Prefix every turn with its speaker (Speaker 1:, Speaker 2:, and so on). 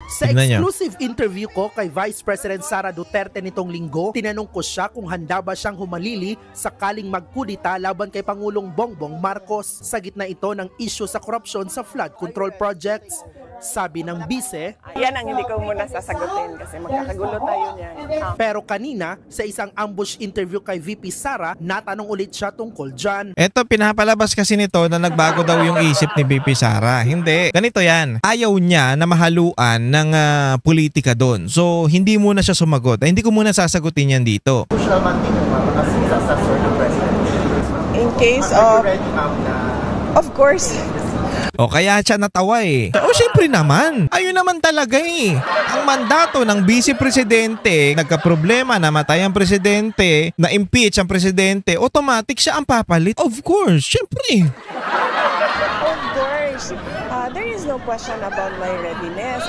Speaker 1: Sa exclusive interview ko kay Vice President Sara Duterte nitong linggo, tinanong ko siya kung handa ba siyang humalili sakaling magkudita laban kay Pangulong Bongbong Marcos sa gitna ito ng issue sa korupsyon sa flood control projects. Sabi ng bise,
Speaker 2: yan ang hindi ko muna sasagutin kasi magkakagulo tayo niyan.
Speaker 1: Pero kanina, sa isang ambush interview kay VP Sara, natanong ulit siya tungkol dyan.
Speaker 3: Eto, pinapalabas kasi nito na nagbago daw yung isip ni VP Sara. Hindi. Ganito yan. Ayaw niya na mahaluan ng politika doon. So, hindi muna siya sumagot. Hindi ko muna sasagutin yan dito.
Speaker 2: In case of course.
Speaker 3: O kaya siya natawa eh. O syempre naman, ayun naman talaga eh. Ang mandato ng vice presidente, nagka-problema, namatay ang presidente, na-impeach ang presidente, automatic siya ang papalit. Of course, syempre.
Speaker 2: Of course. There is no question about my readiness.